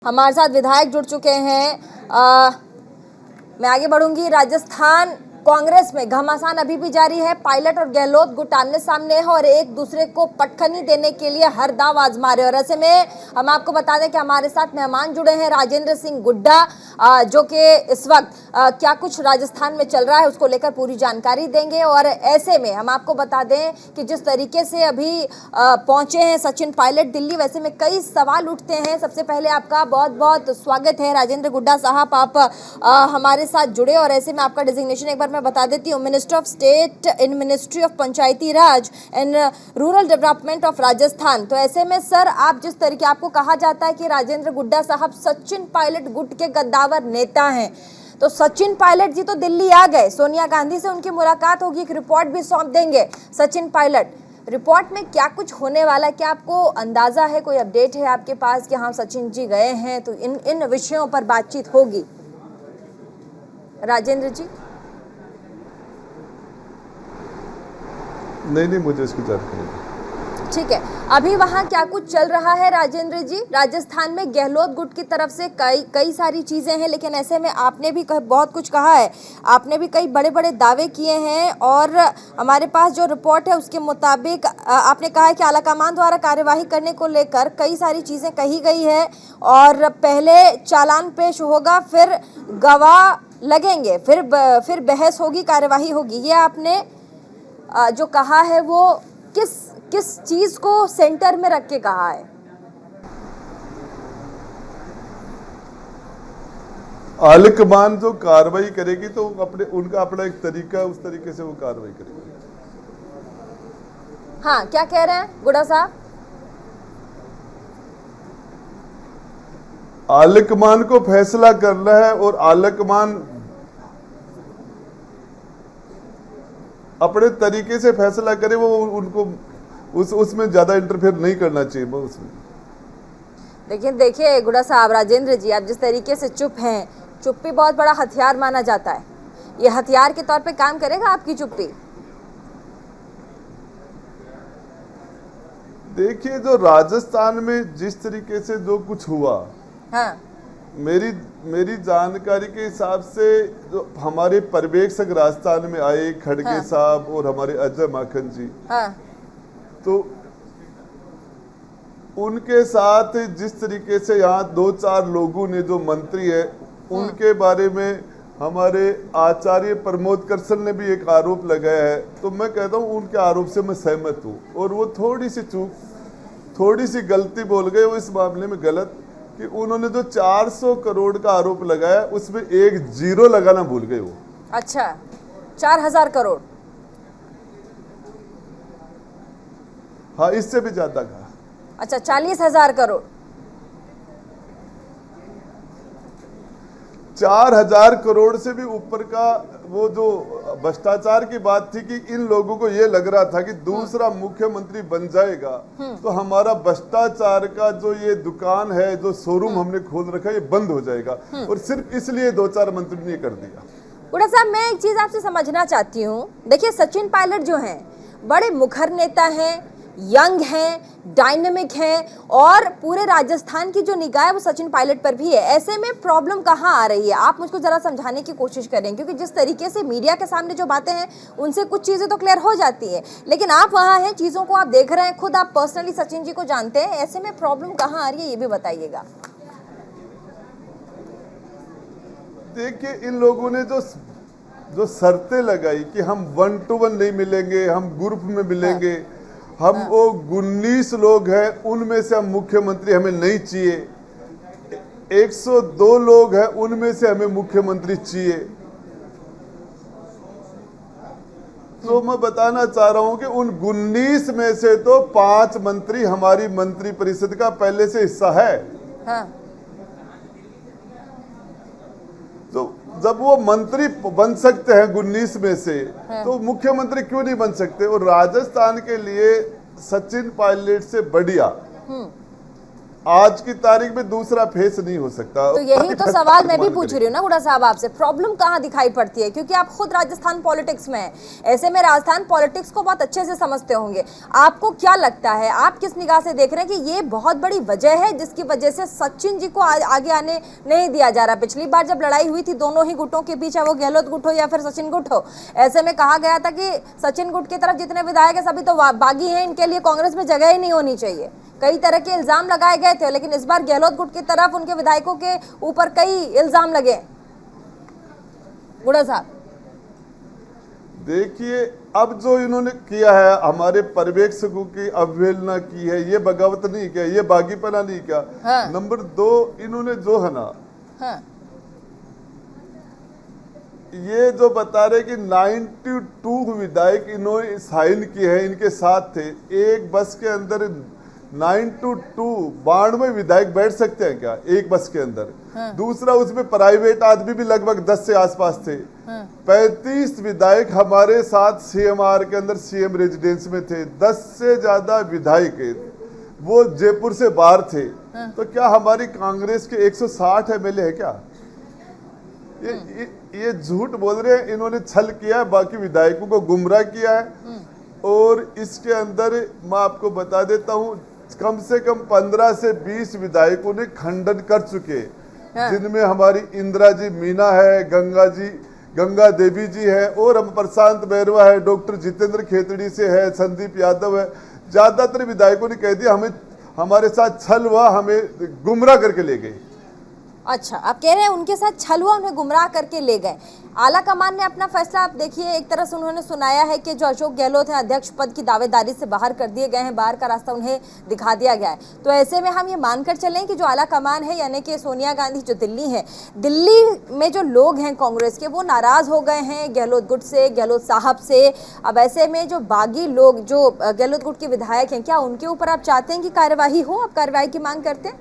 हमारे साथ विधायक जुड़ चुके हैं। मैं आगे बढ़ूंगी। राजस्थान कांग्रेस में घमासान अभी भी जारी है। पायलट और गहलोत गुट आमने सामने है और एक दूसरे को पटखनी देने के लिए हर दाव आजमा रहे। और ऐसे में हम आपको बता दें कि हमारे साथ मेहमान जुड़े हैं राजेंद्र सिंह गुड्डा, जो कि इस वक्त क्या कुछ राजस्थान में चल रहा है उसको लेकर पूरी जानकारी देंगे। और ऐसे में हम आपको बता दें कि जिस तरीके से अभी पहुंचे हैं सचिन पायलट दिल्ली, वैसे में कई सवाल उठते हैं। सबसे पहले आपका बहुत बहुत स्वागत है राजेंद्र गुड्डा साहब, आप हमारे साथ जुड़े। और ऐसे में आपका डिजिग्नेशन एक बार मैं बता देती हूँ, minister of state in ministry of Panchayati Raj and rural development of Rajasthan. तो ऐसे में सर, आप जिस तरीके आपको कहा जाता है कि राजेंद्र गुड्डा साहब सचिन पायलट गुट के गद्दावर नेता हैं, तो सचिन पायलट जी तो दिल्ली आ गए, सोनिया गांधी से उनकी मुलाकात होगी, एक रिपोर्ट भी सौंप देंगे सचिन पायलट। रिपोर्ट में क्या कुछ होने वाला, क्या आपको अंदाजा है, कोई अपडेट है आपके पास कि हाँ सचिन जी गए हैं तो इन विषयों पर बातचीत होगी? राजेंद्र जी। नहीं, मुझे इसकी जानकारी नहीं। ठीक है, अभी वहाँ क्या कुछ चल रहा है राजेंद्र जी? राजस्थान में गहलोत गुट की तरफ से कई सारी चीज़ें हैं, लेकिन ऐसे में आपने भी बहुत कुछ कहा है, आपने भी कई बड़े बड़े दावे किए हैं। और हमारे पास जो रिपोर्ट है उसके मुताबिक आपने कहा है कि आलाकमान द्वारा कार्यवाही करने को लेकर कई सारी चीज़ें कही गई है और पहले चालान पेश होगा, फिर गवाह लगेंगे, फिर बहस होगी, कार्यवाही होगी। ये आपने जो कहा है वो किस चीज को सेंटर में रख के कहा है? आलिकमान जो कार्रवाई करेगी तो उनका अपना एक तरीका, उस तरीके से वो कार्रवाई करेगी। हाँ, क्या कह रहे हैं गुड्डा साहब? आलिकमान को फैसला करना है और आलिकमान अपने तरीके से फैसला करे, वो उनको उसमें ज्यादा इंटरफेयर नहीं करना चाहिए वो उसमें। देखिए गुड्डा साहब, राजेंद्र जी, आप जिस तरीके से चुप हैं, चुप्पी बहुत बड़ा हथियार माना जाता है। ये हथियार के तौर पे काम करेगा आपकी चुप्पी? देखिए, जो राजस्थान में जिस तरीके से जो कुछ हुआ, हाँ, मेरी जानकारी के हिसाब से जो हमारे पर्यवेक्षक राजस्थान में आए खड़गे हाँ, साहब और हमारे अजय माखन जी, हाँ, तो उनके साथ जिस तरीके से यहाँ 2-4 लोगों ने, जो मंत्री है, उनके बारे में हमारे आचार्य प्रमोद करसल ने भी एक आरोप लगाया है। तो मैं कहता हूँ उनके आरोप से मैं सहमत हूँ और वो थोड़ी सी गलती बोल गए वो इस मामले में गलत, कि उन्होंने जो 400 करोड़ का आरोप लगाया उसमें एक जीरो लगाना भूल गए वो। अच्छा, 4000 करोड़? हाँ, इससे भी ज्यादा कहा। अच्छा, 40,000 करोड़। 4000 करोड़ से भी ऊपर का वो जो भ्रष्टाचार की बात थी कि इन लोगों को ये लग रहा था कि दूसरा मुख्यमंत्री बन जाएगा तो हमारा भ्रष्टाचार का जो ये दुकान है, जो शोरूम हमने खोल रखा है, ये बंद हो जाएगा, और सिर्फ इसलिए 2-4 मंत्री ने कर दिया। गुड्डा साहब, मैं एक चीज आपसे समझना चाहती हूँ। देखिए, सचिन पायलट जो हैं बड़े मुखर नेता हैं, यंग हैं, डायनेमिक हैं, और पूरे राजस्थान की जो निगाह है वो सचिन पायलट पर भी है। ऐसे में प्रॉब्लम कहाँ आ रही है? आप मुझको जरा समझाने की कोशिश करें, क्योंकि जिस तरीके से मीडिया के सामने जो बातें हैं उनसे कुछ चीज़ें तो क्लियर हो जाती हैं, लेकिन आप वहाँ हैं, चीज़ों को आप देख रहे हैं, खुद आप पर्सनली सचिन जी को जानते हैं। ऐसे में प्रॉब्लम कहाँ आ रही है, ये भी बताइएगा। देखिए, इन लोगों ने जो शर्तें लगाई कि हम 1 to 1 नहीं मिलेंगे, हम ग्रुप में मिलेंगे, हम वो 19 लोग हैं, उनमें से हम मुख्यमंत्री हमें नहीं चाहिए, 102 लोग हैं, उनमें से हमें मुख्यमंत्री चाहिए। तो मैं बताना चाह रहा हूं कि उन 19 में से तो 5 मंत्री हमारी मंत्री परिषद का पहले से हिस्सा है। हाँ। तो जब वो मंत्री बन सकते हैं 19 में से, तो मुख्यमंत्री क्यों नहीं बन सकते? और राजस्थान के लिए सचिन पायलट से बढ़िया आज की तारीख में दूसरा फेस नहीं हो सकता। तो यही तो सवाल मैं भी पूछ रही हूँ ना गुड़ा साहब आपसे, प्रॉब्लम कहाँ दिखाई पड़ती है? क्योंकि आप खुद राजस्थान पॉलिटिक्स में हैं, ऐसे में राजस्थान पॉलिटिक्स को बहुत अच्छे से समझते होंगे। आपको क्या लगता है, आप किस निगाह से देख रहे हैं कि ये बहुत बड़ी वजह है जिसकी वजह से सचिन जी को आगे आने नहीं दिया जा रहा? पिछली बार जब लड़ाई हुई थी दोनों ही गुटों के बीच, वो गहलोत गुट हो या फिर सचिन गुट हो, ऐसे में कहा गया था कि सचिन गुट की तरफ जितने विधायक है सभी तो बागी हैं, इनके लिए कांग्रेस में जगह ही नहीं होनी चाहिए। कई तरह के इल्जाम लगाए गए थे, लेकिन इस बार गहलोत गुट की तरफ उनके विधायकों के ऊपर कई इल्जाम लगे। गुड़ा साहब देखिए, अब जो इन्होंने किया है, हमारे पर्यवेक्षकों की अवहेलना की है, ये बगावत नहीं किया, ये बागीपना नहीं किया। हाँ। नंबर 2, इन्होंने जो है ना, हाँ। ये जो बता रहे कि 92 विधायक इन्होंने साइन किए हैं, इनके साथ थे। एक बस के अंदर 92 विधायक बैठ सकते हैं क्या एक बस के अंदर? हाँ। दूसरा, उसमें प्राइवेट आदमी भी लगभग 10 से आसपास थे। हाँ। 35 विधायक हमारे साथ सीएमआर के अंदर सीएम रेजिडेंस में थे। 10 से ज्यादा विधायक वो जयपुर से बाहर थे। हाँ। तो क्या हमारी कांग्रेस के 160 एमएलए है क्या? ये झूठ बोल रहे हैं। इन्होंने छल किया है, बाकी विधायकों को गुमराह किया है। और इसके अंदर मैं आपको बता देता हूं, कम से कम 15 से 20 विधायकों ने खंडन कर चुके, जिनमें हमारी इंदिरा जी मीना है, गंगा देवी जी है, और हम प्रशांत बैरवा है, डॉक्टर जितेंद्र खेतड़ी से है, संदीप यादव है। ज्यादातर विधायकों ने कह दिया हमें हमारे साथ छल हुआ, हमें गुमराह करके ले गए। अच्छा, आप कह रहे हैं उनके साथ छल हुआ, उन्हें गुमराह करके ले गए। आला कमान ने अपना फैसला, आप देखिए, एक तरह से उन्होंने सुनाया है कि जो अशोक गहलोत हैं अध्यक्ष पद की दावेदारी से बाहर कर दिए गए हैं, बाहर का रास्ता उन्हें दिखा दिया गया है। तो ऐसे में हम ये मानकर चलें कि जो आला कमान है यानी कि सोनिया गांधी जो दिल्ली है, दिल्ली में जो लोग हैं कांग्रेस के, वो नाराज हो गए हैं गहलोत गुट से, गहलोत साहब से। अब ऐसे में जो बागी लोग, जो गहलोत गुट के विधायक हैं, क्या उनके ऊपर आप चाहते हैं कि कार्यवाही हो? आप कार्यवाही की मांग करते हैं?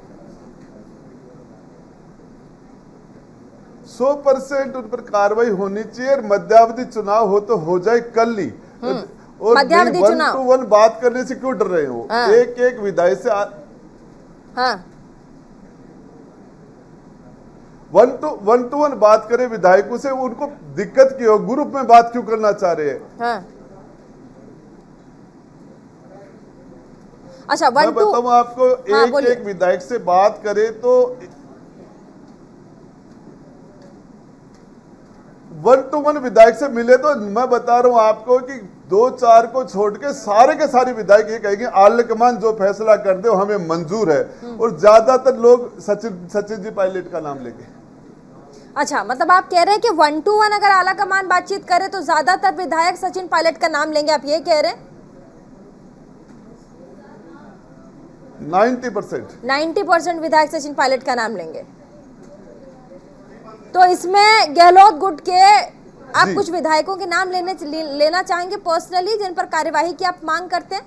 100% उन पर कार्रवाई होनी चाहिए। मध्यावधि चुनाव हो तो हो जाए कल ही। और मध्यावधि चुनाव 1 to 1 बात करने से क्यों डर रहे हो? हाँ। एक विधायक से हाँ। 1 to 1 बात करें विधायकों से, उनको दिक्कत क्यों? ग्रुप में बात क्यों करना चाह रहे हैं? हाँ। अच्छा, मैं बताऊं आपको, हाँ, एक विधायक से बात करें तो 1 to 1 विधायक से मिले तो मैं बता रहा हूं आपको कि 2-4 को छोड़ के सारे विधायक ये कहेंगे आलकमान जो फैसला कर दे वो हमें मंजूर है। और ज्यादातर लोग सचिन जी पायलट का नाम लेंगे। अच्छा, मतलब आप कह रहे हैं कि 1 to 1 अगर आला कमान बातचीत करे तो ज्यादातर विधायक सचिन पायलट का नाम लेंगे, आप ये कह रहे हैं? 90% विधायक सचिन पायलट का नाम लेंगे। तो इसमें गहलोत गुट के आप कुछ विधायकों के नाम लेना चाहेंगे पर्सनली, जिन पर कार्यवाही की आप मांग करते हैं?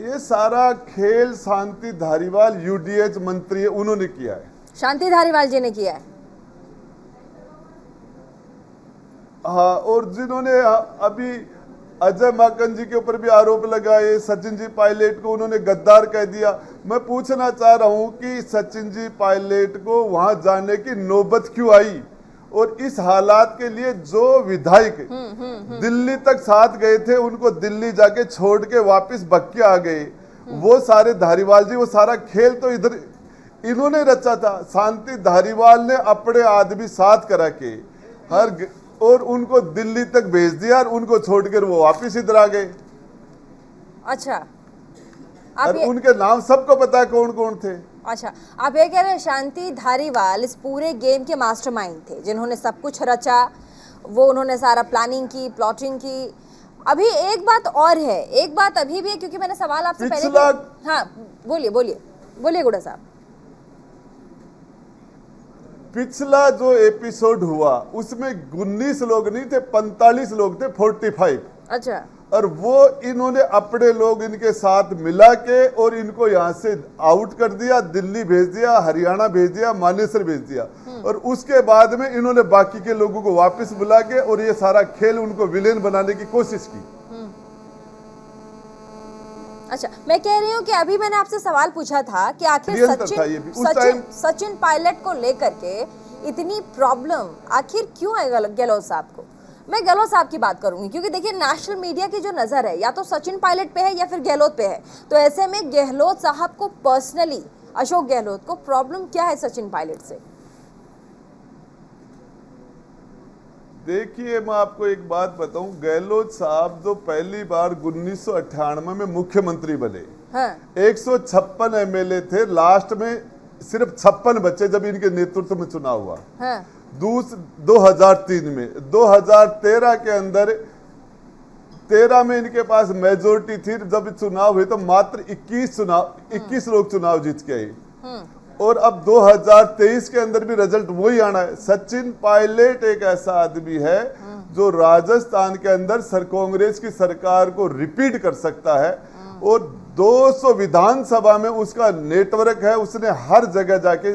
ये सारा खेल शांति धारीवाल यूडीएच मंत्री है, उन्होंने किया है। शांति धारीवाल जी ने किया है। हाँ, और जिन्होंने अभी अजय माकन जी के ऊपर भी आरोप लगाए, सचिन जी पायलट को उन्होंने गद्दार कह दिया। मैं पूछना चाह रहा हूं कि सचिन जी पायलट को वहां जाने की नौबत क्यों आई? और इस हालात के लिए जो विधायक दिल्ली तक साथ गए थे, उनको दिल्ली जाके छोड़ के वापस भक्के आ गए। वो सारे धारीवाल जी, वो सारा खेल तो इधर इन्होंने रचा था। शांति धारीवाल ने अपने आदमी साथ करा के और उनको दिल्ली तक भेज दिया और उनको छोड़कर वो वापस इधर आ गए। अच्छा, और उनके नाम सबको पता है कौन कौन थे। अच्छा, आप ये कह रहे हैं शांति धारीवाल इस पूरे गेम के मास्टरमाइंड थे, जिन्होंने सब कुछ रचा, वो उन्होंने सारा प्लानिंग की, प्लॉटिंग की। अभी एक बात और है, एक बात अभी भी है, क्योंकि मैंने सवाल आपसे पहले हाँ, बोलिए गुड़ा साहब। पिछला जो एपिसोड हुआ उसमें 19 लोग नहीं थे, 45 लोग थे, 45। अच्छा। और वो इन्होंने अपने लोग इनके साथ मिला के और इनको यहाँ से आउट कर दिया, दिल्ली भेज दिया, हरियाणा भेज दिया, मानेसर भेज दिया। और उसके बाद में इन्होंने बाकी के लोगों को वापस बुला के और ये सारा खेल उनको विलेन बनाने की कोशिश की। अच्छा, मैं कह रही हूँ कि अभी मैंने आपसे सवाल पूछा था कि आखिर निरंतर था ये भी। उस टाइम सचिन पायलट को लेकर के इतनी प्रॉब्लम आखिर क्यों है गहलोत साहब को? मैं गहलोत साहब की बात करूंगी क्योंकि देखिए नेशनल मीडिया की जो नजर है या तो सचिन पायलट पे है या फिर गहलोत पे है, तो ऐसे में गहलोत साहब को पर्सनली, अशोक गहलोत को प्रॉब्लम क्या है सचिन पायलट से? देखिए, मैं आपको एक बात बताऊं, गहलोत साहब जो पहली बार 1998 में मुख्यमंत्री बने, हाँ। 156 एमएलए थे, लास्ट में सिर्फ 56 बचे जब इनके नेतृत्व में चुनाव हुआ। हाँ। 2003 में, 2013 के अंदर 13 में इनके पास मेजोरिटी थी, जब चुनाव हुए तो मात्र 21 लोग चुनाव जीत के आए। और अब 2023 के अंदर भी रिजल्ट वही आना है। सचिन पायलट एक ऐसा आदमी है जो राजस्थान के अंदर कांग्रेस की सरकार को रिपीट कर सकता है, और 200 विधानसभा में उसका नेटवर्क है। उसने हर जगह जाके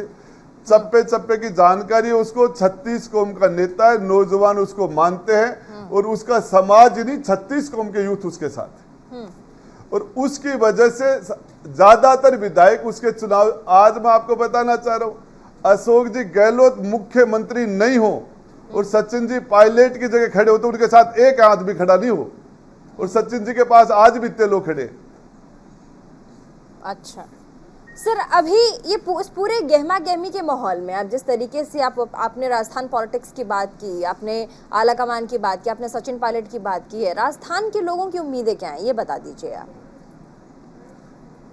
चप्पे चप्पे की जानकारी है उसको। 36 कौम का नेता है, नौजवान उसको मानते हैं, और उसका समाज ही नहीं 36 कौम के यूथ उसके साथ, और उसकी वजह से ज्यादातर विधायक उसके चुनाव। आज मैं आपको बताना चाह रहा हूं, अशोक जी गहलोत मुख्यमंत्री नहीं हो और सचिन जी पायलट की जगह खड़े हो तो उनके साथ एक आदमी खड़ा नहीं हो, और सचिन जी के पास आज भी इतने लोग खड़े। अच्छा सर, अभी ये इस पूरे गहमा गहमी के माहौल में आप जिस तरीके से आपने राजस्थान पॉलिटिक्स की बात की, आपने आला कमान की बात की, आपने सचिन पायलट की बात की है, राजस्थान के लोगों की उम्मीदें क्या हैं ये बता दीजिए आप।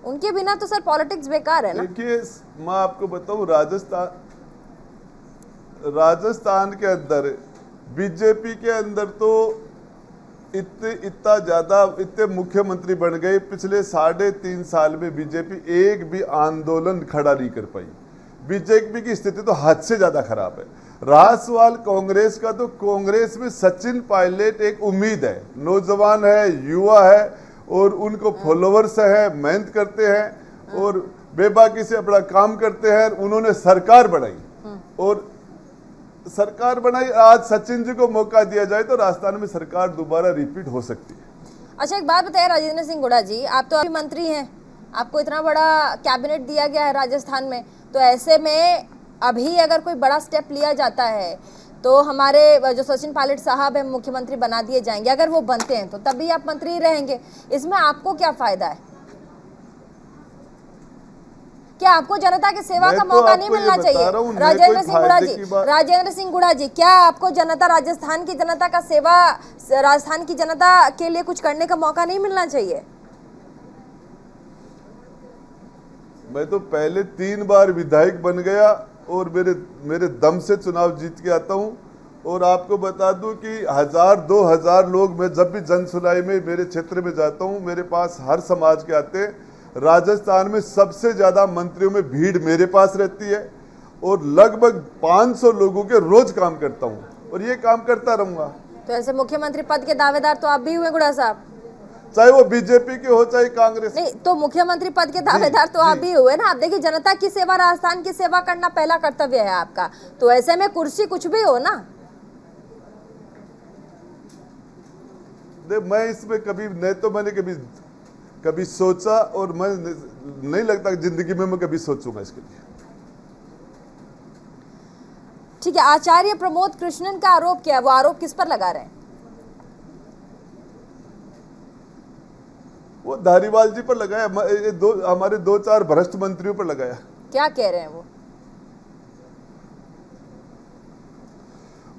उनके बिना तो सर पॉलिटिक्स बेकार है ना। देखिए, मैं आपको बताऊं, राजस्थान के अंदर बीजेपी के अंदर तो इतने मुख्यमंत्री बन गए, पिछले 3.5 साल में बीजेपी एक भी आंदोलन खड़ा नहीं कर पाई। बीजेपी की स्थिति तो हद से ज्यादा खराब है। रहा सवाल कांग्रेस का, तो कांग्रेस में सचिन पायलट एक उम्मीद है, नौजवान है, युवा है, और उनको फॉलोवर्स है, मेहनत करते हैं और बेबाकी से अपना काम करते हैं। उन्होंने सरकार बनाई, और सरकार बनाई। आज सचिन जी को मौका दिया जाए तो राजस्थान में सरकार दोबारा रिपीट हो सकती है। अच्छा, एक बात बताइए राजेंद्र सिंह गुड़ा जी, आप तो अभी मंत्री हैं, आपको इतना बड़ा कैबिनेट दिया गया है राजस्थान में, तो ऐसे में अभी अगर कोई बड़ा स्टेप लिया जाता है तो हमारे जो सचिन पायलट साहब है मुख्यमंत्री बना दिए जाएंगे, अगर वो बनते हैं तो तभी आप मंत्री रहेंगे, इसमें आपको क्या फायदा है? क्या आपको जनता की सेवा का मौका नहीं मिलना चाहिए? राजेंद्र सिंह गुड़ा जी, राजेंद्र सिंह गुड़ा जी, क्या आपको जनता, राजस्थान की जनता का सेवा, राजस्थान की जनता के लिए कुछ करने का मौका नहीं मिलना चाहिए? मैं तो पहले 3 बार विधायक बन गया और मेरे दम से चुनाव जीत के आता हूं। और आपको बता दूं कि 1000-2000 लोग, मैं जब भी जन सुनाई में मेरे क्षेत्र में जाता हूं, मेरे पास हर समाज के आते हैं। राजस्थान में सबसे ज्यादा मंत्रियों में भीड़ मेरे पास रहती है, और लगभग 500 लोगों के रोज काम करता हूं, और ये काम करता रहूंगा। तो ऐसे मुख्यमंत्री पद के दावेदार तो आप भी हुए गुड़ा साहब, चाहे वो बीजेपी के हो चाहे कांग्रेस। नहीं तो मुख्यमंत्री पद के दावेदार तो आप भी हुए ना। आप देखिए, जनता की सेवा, राजस्थान की सेवा करना पहला कर्तव्य है आपका, तो ऐसे में कुर्सी कुछ भी हो ना। मैं इसमें कभी नहीं, तो मैंने कभी सोचा, और मैं नहीं लगता जिंदगी में मैं कभी सोचूंगा इसके लिए। ठीक है, आचार्य प्रमोद कृष्णन का आरोप क्या है? वो आरोप किस पर लगा रहे हैं? वो धारीवाल जी पर लगाया, हमारे 2-4 भ्रष्ट मंत्रियों पर लगाया। क्या कह रहे हैं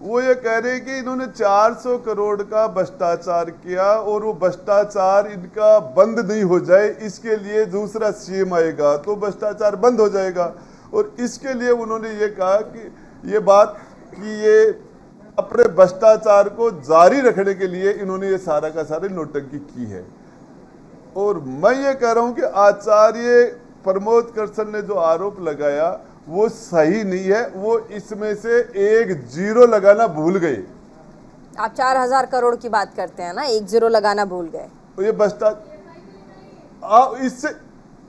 वो ये कह रहे हैं कि इन्होंने 400 करोड़ का भ्रष्टाचार किया, और वो भ्रष्टाचार इनका बंद नहीं हो जाए, इसके लिए दूसरा सीएम आएगा तो भ्रष्टाचार बंद हो जाएगा। और इसके लिए उन्होंने ये कहा कि ये अपने भ्रष्टाचार को जारी रखने के लिए इन्होंने ये सारा का सारा नौटंकी की है। और मैं ये कह रहा हूं कि आचार्य प्रमोद कृष्ण ने जो आरोप लगाया वो सही नहीं है। वो इसमें से एक 0 लगाना भूल गए। आप 4000 करोड़ की बात करते हैं ना, 1 0 लगाना भूल गए। ये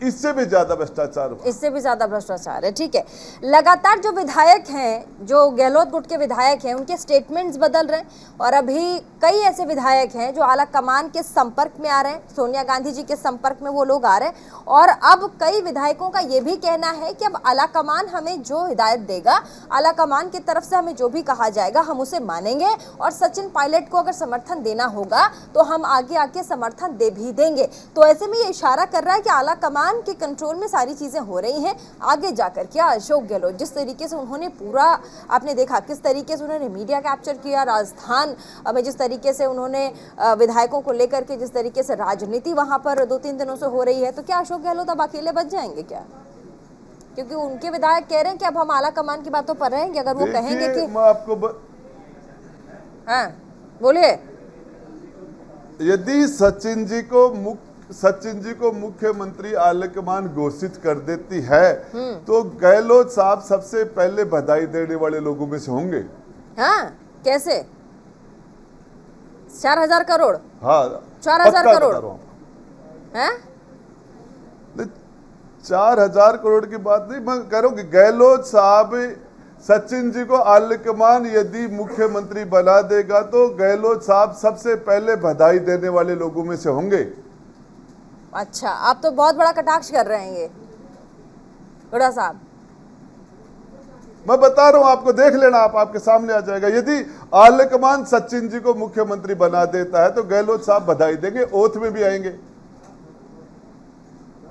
इससे भी ज्यादा भ्रष्टाचार हुआ। इससे भी ज्यादा भ्रष्टाचार है। ठीक है, लगातार जो विधायक हैं, जो गहलोत गुट के विधायक हैं, उनके स्टेटमेंट्स बदल रहे हैं और अभी कई ऐसे विधायक हैं जो आला कमान के संपर्क में आ रहे हैं, सोनिया गांधी जी के संपर्क में वो लोग आ रहे हैं और अब कई विधायकों का ये भी कहना है कि अब आला कमान हमें जो हिदायत देगा, आला कमान की तरफ से हमें जो भी कहा जाएगा हम उसे मानेंगे और सचिन पायलट को अगर समर्थन देना होगा तो हम आगे आके समर्थन दे भी देंगे। तो ऐसे में ये इशारा कर रहा है कि आला कमान के कंट्रोल में सारी चीजें हो रही हैं। आगे जाकर क्या अशोक गहलोत जिस तरीके से उन्होंने पूरा, आपने देखा किस तरीके से उन्होंने मीडिया कैप्चर किया, राजस्थान में जिस तरीके से उन्होंने विधायकों को लेकर के जिस तरीके से राजनीति वहां पर 2-3 दिनों से हो रही है, तो क्या अशोक गहलोत अब अकेले बच जाएंगे क्या? क्योंकि उनके विधायक कह रहे हैं कि अब हम आला कमान की बातों पर रहेंगे। अगर वो कहेंगे कि मैं आपको हाँ बोलिए। यदि सचिन जी को मुख्यमंत्री आलाकमान घोषित कर देती है तो गहलोत साहब सबसे पहले बधाई देने वाले लोगों में से होंगे। हाँ कैसे? 4,000 करोड़? हाँ 4,000 करोड़ हैं? 4,000 करोड़ की बात नहीं, मैं कह रहा हूँ कि गहलोत साहब सचिन जी को आलाकमान यदि मुख्यमंत्री बना देगा तो गहलोत साहब सबसे पहले बधाई देने वाले लोगों में से होंगे। अच्छा, आप तो बहुत बड़ा कटाक्ष कर रहे हैं ये हुड्डा साहब। मैं बता रहा हूं आपको, देख लेना आप, आपके सामने आ जाएगा। यदि आलाकमान सचिन जी को मुख्यमंत्री बना देता है तो गहलोत साहब बधाई देंगे, ओथ में भी आएंगे।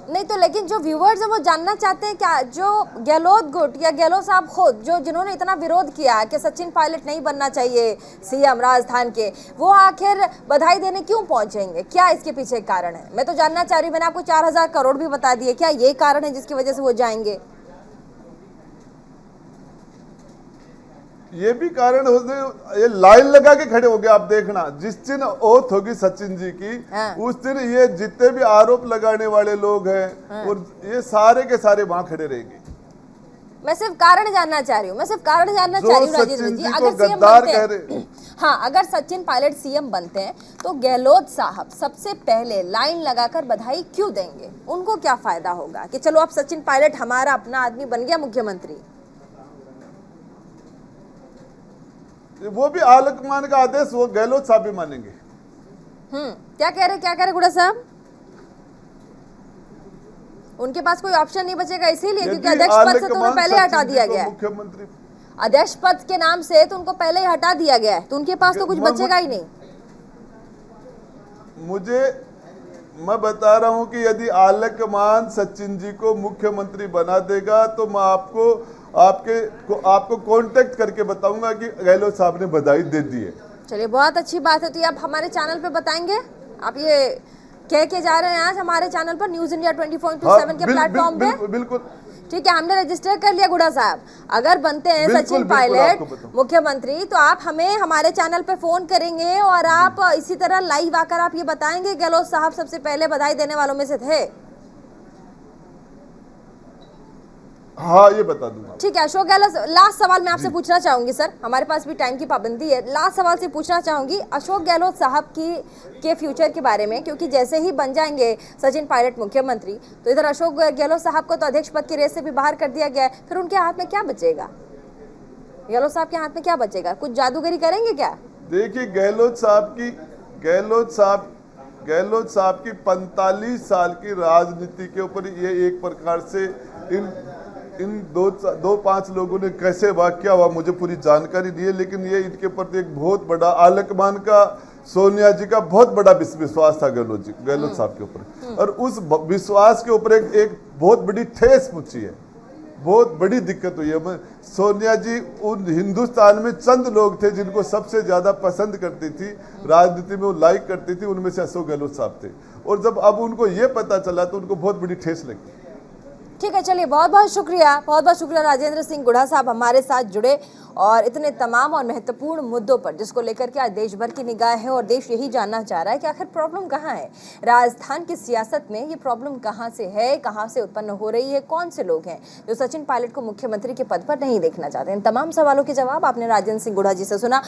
नहीं तो लेकिन जो व्यूवर्स है वो जानना चाहते हैं क्या, जो गहलोत गुट या गहलोत साहब खुद जो जिन्होंने इतना विरोध किया कि सचिन पायलट नहीं बनना चाहिए सीएम राजस्थान के, वो आखिर बधाई देने क्यों पहुंचेंगे? क्या इसके पीछे कारण है? मैं तो जानना चाह रही हूँ। मैंने आपको 4,000 करोड़ भी बता दिए, क्या ये कारण है जिसकी वजह से वो जाएंगे? ये भी कारण हो, ये लाइन लगा के खड़े हो गए। आप देखना, जिस दिन ओथ होगी सचिन जी की, हाँ। उस दिन ये जितने भी आरोप लगाने वाले लोग हैं, हाँ। और ये सारे के सारे वहां खड़े रहेंगे। मैं सिर्फ कारण जानना चाह रही हूँ, राजेंद्र जी, अगर सीएम बनते हैं, हाँ अगर सचिन पायलट सीएम बनते हैं तो गहलोत साहब सबसे पहले लाइन लगाकर बधाई क्यों देंगे? उनको क्या फायदा होगा कि चलो अब सचिन पायलट हमारा अपना आदमी बन गया मुख्यमंत्री? वो भी आलाकमान का आदेश वो गहलोत साहब भी मानेंगे। क्या कह रहे गुड्डा साहब? उनके पास कोई ऑप्शन नहीं बचेगा इसीलिए, क्योंकि अध्यक्ष पद से तो उन्हें पहले हटा दिया गया है। मुख्यमंत्री अध्यक्ष पद के नाम से तो उनको पहले ही हटा दिया गया है, तो उनके पास तो कुछ बचेगा ही नहीं। मैं बता रहा हूं कि यदि आलाकमान सचिन जी को मुख्यमंत्री बना देगा तो मैं आपको कांटेक्ट करके बताऊंगा कि गहलोत साहब ने बधाई दे दी है। चलिए बहुत अच्छी बात है। तो ये आप हमारे चैनल पे बताएंगे? आप ये कह के जा रहे हैं आज हमारे चैनल पर न्यूज इंडिया 24/7 के प्लेटफॉर्म पे? बिल्कुल ठीक है, हमने रजिस्टर कर लिया गुड्डा साहब। अगर बनते हैं सचिन पायलट मुख्यमंत्री तो आप हमें हमारे चैनल पे फोन करेंगे और आप इसी तरह लाइव आकर आप ये बताएंगे गहलोत साहब सबसे पहले बधाई देने वालों में से थे? हाँ ये बता दूंगा। ठीक है अशोक गहलोत, लास्ट सवाल मैं आपसे पूछना चाहूंगी सर, हमारे पास भी टाइम की पाबंदी है। लास्ट सवाल से पूछना चाहूंगी अशोक गहलोत साहब के फ्यूचर के बारे में, क्योंकि जैसे ही बन जाएंगे सचिन पायलट मुख्यमंत्री तो इधर अशोक गहलोत साहब को तो अध्यक्ष पद की रेस से भी बाहर कर दिया गया है, फिर उनके हाथ में क्या बचेगा? गहलोत साहब के हाथ में क्या बचेगा? कुछ जादूगरी करेंगे क्या? देखिए गहलोत साहब की 45 साल की राजनीति के ऊपर ये एक प्रकार से इन दो पांच लोगों ने कैसे वाकया हुआ मुझे पूरी जानकारी नहीं है, लेकिन ये इनके ऊपर एक बहुत बड़ा आलाकमान का, सोनिया जी का बहुत बड़ा विश्वास था गहलोत साहब के ऊपर, और उस विश्वास के ऊपर एक बहुत बड़ी ठेस पहुंची है, बहुत बड़ी दिक्कत हुई है। सोनिया जी उन हिंदुस्तान में चंद लोग थे जिनको सबसे ज्यादा पसंद करती थी, राजनीति में वो लाइक करती थी, उनमें से अशोक गहलोत साहब थे, और जब अब उनको ये पता चला तो उनको बहुत बड़ी ठेस लगी। ठीक है, चलिए बहुत बहुत शुक्रिया राजेंद्र सिंह गुढ़ा साहब हमारे साथ जुड़े और इतने तमाम और महत्वपूर्ण मुद्दों पर जिसको लेकर के आज देश भर की निगाह है और देश यही जानना चाह रहा है कि आखिर प्रॉब्लम कहाँ है, राजस्थान की सियासत में ये प्रॉब्लम कहाँ से है, कहाँ से उत्पन्न हो रही है, कौन से लोग हैं जो सचिन पायलट को मुख्यमंत्री के पद पर नहीं देखना चाहते। इन तमाम सवालों के जवाब आपने राजेंद्र सिंह गुढ़ा जी से सुना।